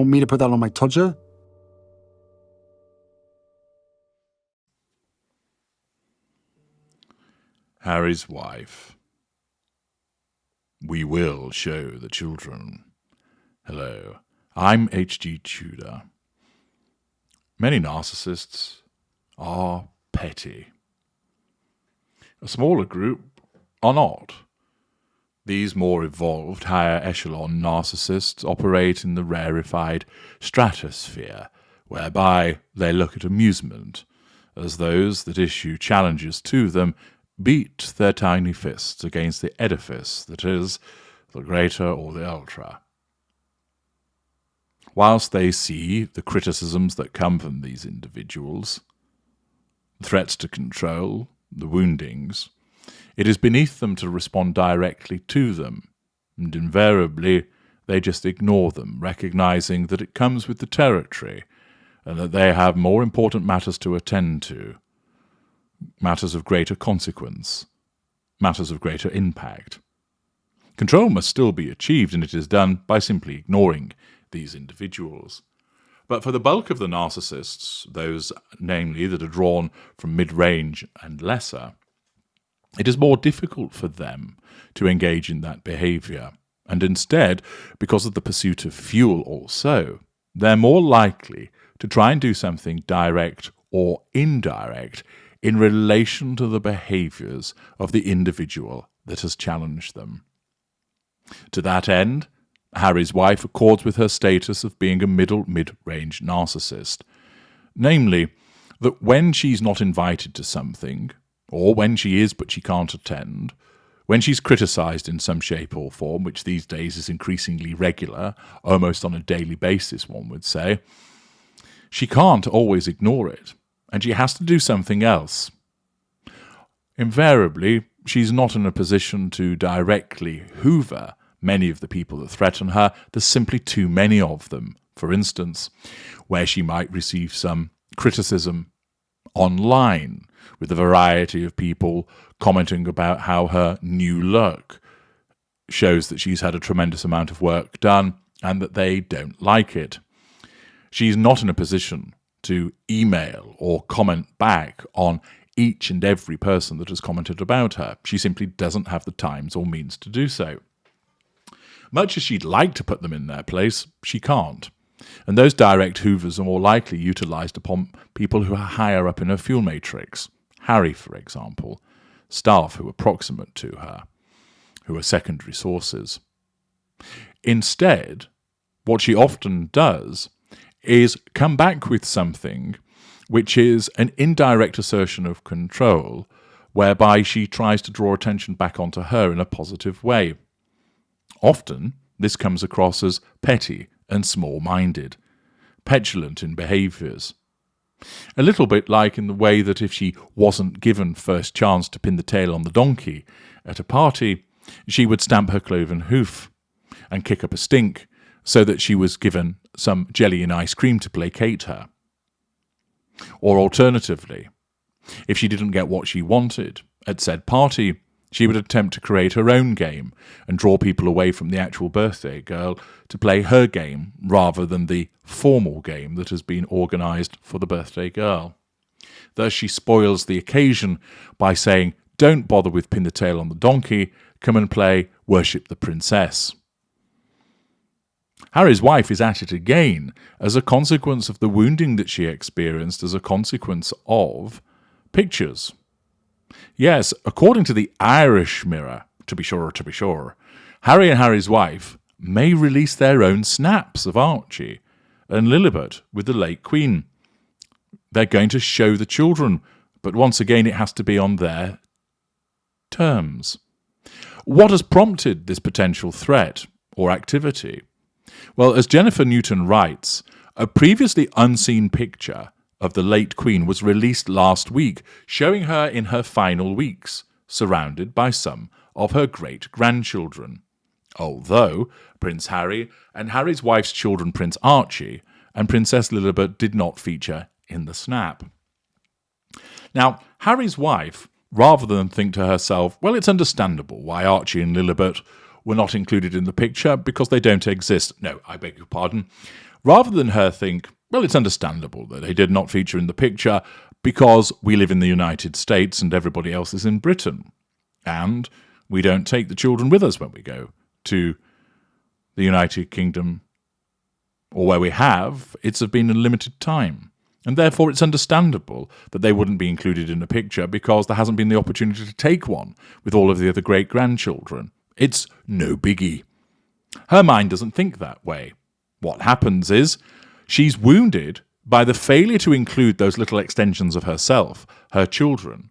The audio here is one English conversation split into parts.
want me to put that on my Tudor? Harry's wife. We will show the children. Hello, I'm H.G. Tudor. Many narcissists are petty. A smaller group are not. These more evolved, higher echelon narcissists operate in the rarefied stratosphere, whereby they look at amusement, as those that issue challenges to them beat their tiny fists against the edifice that is the greater or the ultra. Whilst they see the criticisms that come from these individuals, the threats to control, the woundings, it is beneath them to respond directly to them, and invariably they just ignore them, recognizing that it comes with the territory, and that they have more important matters to attend to, matters of greater consequence, matters of greater impact. Control must still be achieved, and it is done by simply ignoring these individuals. But for the bulk of the narcissists, those namely that are drawn from mid-range and lesser, it is more difficult for them to engage in that behaviour, and instead, because of the pursuit of fuel also, they're more likely to try and do something direct or indirect in relation to the behaviours of the individual that has challenged them. To that end, Harry's wife accords with her status of being a mid-range narcissist, namely, that when she's not invited to something, or when she is but she can't attend, when she's criticised in some shape or form, which these days is increasingly regular, almost on a daily basis, one would say, she can't always ignore it, and she has to do something else. Invariably, she's not in a position to directly hoover many of the people that threaten her. There's simply too many of them. For instance, where she might receive some criticism online, with a variety of people commenting about how her new look shows that she's had a tremendous amount of work done and that they don't like it. She's not in a position to email or comment back on each and every person that has commented about her. She simply doesn't have the times or means to do so. Much as she'd like to put them in their place, she can't. And those direct hoovers are more likely utilised upon people who are higher up in her fuel matrix. Harry, for example, staff who are proximate to her, who are secondary sources. Instead, what she often does is come back with something which is an indirect assertion of control, whereby she tries to draw attention back onto her in a positive way. Often, this comes across as petty and small-minded, petulant in behaviours. A little bit like in the way that if she wasn't given first chance to pin the tail on the donkey at a party, she would stamp her cloven hoof and kick up a stink so that she was given some jelly and ice cream to placate her. Or alternatively, if she didn't get what she wanted at said party, she would attempt to create her own game and draw people away from the actual birthday girl to play her game rather than the formal game that has been organised for the birthday girl. Thus she spoils the occasion by saying, "Don't bother with pin the tail on the donkey, come and play Worship the Princess." Harry's wife is at it again as a consequence of the wounding that she experienced as a consequence of pictures. Yes, according to the Irish Mirror, to be sure, Harry and Harry's wife may release their own snaps of Archie and Lilibet with the late Queen. They're going to show the children, but once again it has to be on their terms. What has prompted this potential threat or activity? Well, as Jennifer Newton writes, a previously unseen picture of the late Queen was released last week, showing her in her final weeks, surrounded by some of her great-grandchildren. Although Prince Harry and Harry's wife's children, Prince Archie and Princess Lilibet, did not feature in the snap. Now, Harry's wife, rather than think to herself, well, it's understandable why Archie and Lilibet were not included in the picture because they don't exist. No, I beg your pardon. rather than her think, well, it's understandable that they did not feature in the picture because we live in the United States and everybody else is in Britain. And we don't take the children with us when we go to the United Kingdom, or where we have, it's been a limited time. And therefore it's understandable that they wouldn't be included in a picture because there hasn't been the opportunity to take one with all of the other great-grandchildren. It's no biggie. Her mind doesn't think that way. What happens is she's wounded by the failure to include those little extensions of herself, her children,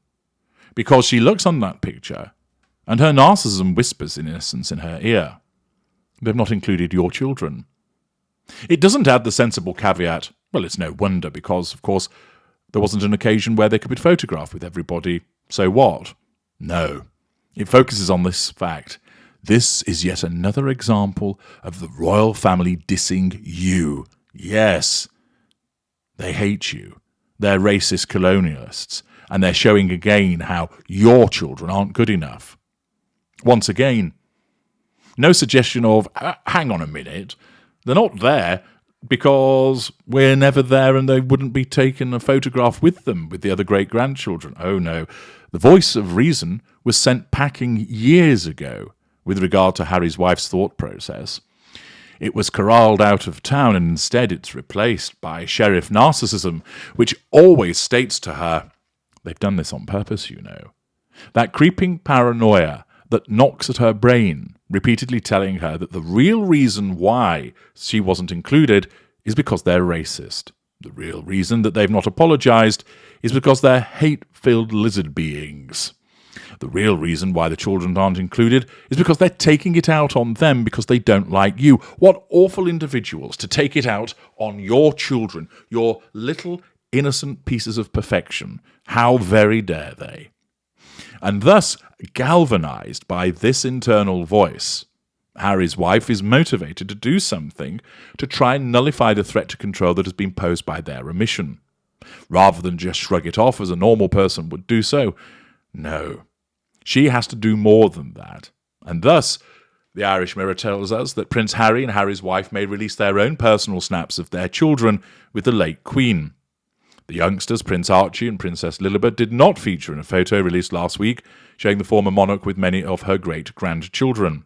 because she looks on that picture and her narcissism whispers in innocence in her ear, "They've not included your children." It doesn't add the sensible caveat, well, it's no wonder because, of course, there wasn't an occasion where they could be photographed with everybody, so what? No. It focuses on this fact. This is yet another example of the royal family dissing you. Yes, they hate you. They're racist colonialists, and they're showing again how your children aren't good enough. Once again, no suggestion of, hang on a minute, they're not there because we're never there and they wouldn't be taking a photograph with them, with the other great-grandchildren. Oh no, the voice of reason was sent packing years ago with regard to Harry's wife's thought process. It was corralled out of town and instead it's replaced by Sheriff Narcissism, which always states to her, they've done this on purpose, you know. That creeping paranoia that knocks at her brain, repeatedly telling her that the real reason why she wasn't included is because they're racist. The real reason that they've not apologised is because they're hate-filled lizard beings. The real reason why the children aren't included is because they're taking it out on them because they don't like you. What awful individuals to take it out on your children, your little innocent pieces of perfection. How very dare they? And thus, galvanised by this internal voice, Harry's wife is motivated to do something to try and nullify the threat to control that has been posed by their omission. Rather than just shrug it off as a normal person would do so, no. She has to do more than that. And thus, the Irish Mirror tells us that Prince Harry and Harry's wife may release their own personal snaps of their children with the late Queen. The youngsters, Prince Archie and Princess Lilibet, did not feature in a photo released last week showing the former monarch with many of her great-grandchildren.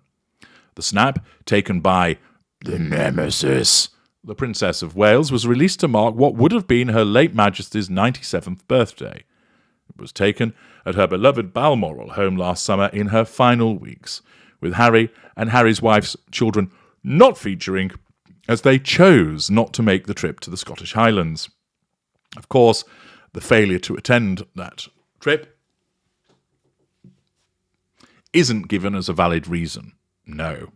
The snap, taken by the Nemesis, the Princess of Wales, was released to mark what would have been Her late Majesty's 97th birthday. It was taken at her beloved Balmoral home last summer in her final weeks, with Harry and Harry's wife's children not featuring as they chose not to make the trip to the Scottish Highlands. Of course, the failure to attend that trip isn't given as a valid reason. No.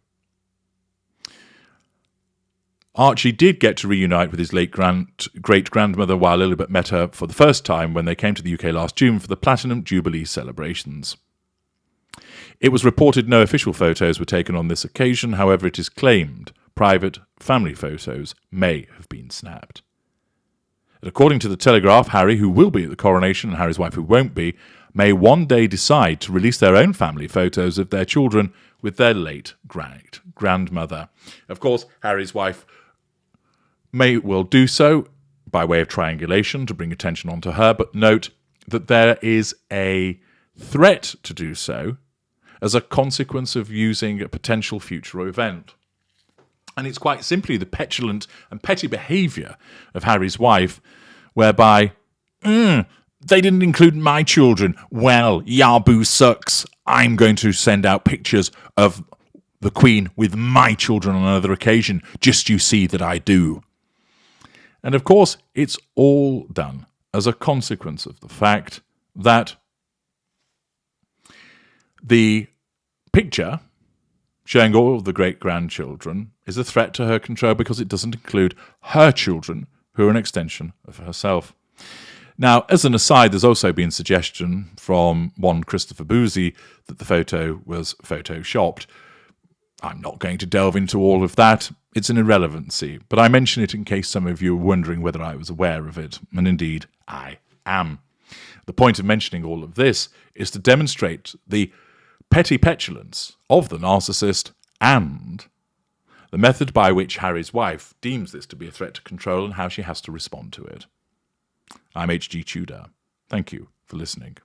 Archie did get to reunite with his late great-grandmother while Lilibet met her for the first time when they came to the UK last June for the Platinum Jubilee celebrations. It was reported no official photos were taken on this occasion, however it is claimed private family photos may have been snapped. According to the Telegraph, Harry, who will be at the coronation, and Harry's wife, who won't be, may one day decide to release their own family photos of their children with their late grandmother. Of course, Harry's wife may well do so by way of triangulation to bring attention onto her, but note that there is a threat to do so as a consequence of using a potential future event. And it's quite simply the petulant and petty behaviour of Harry's wife, whereby, they didn't include my children. Well, Yabu sucks. I'm going to send out pictures of the Queen with my children on another occasion. Just you see that I do. And of course, it's all done as a consequence of the fact that the picture showing all of the great-grandchildren is a threat to her control because it doesn't include her children, who are an extension of herself. Now, as an aside, there's also been suggestion from one Christopher Boozy that the photo was photoshopped. I'm not going to delve into all of that. It's an irrelevancy, but I mention it in case some of you are wondering whether I was aware of it, and indeed, I am. The point of mentioning all of this is to demonstrate the petty petulance of the narcissist and the method by which Harry's wife deems this to be a threat to control and how she has to respond to it. I'm H.G. Tudor. Thank you for listening.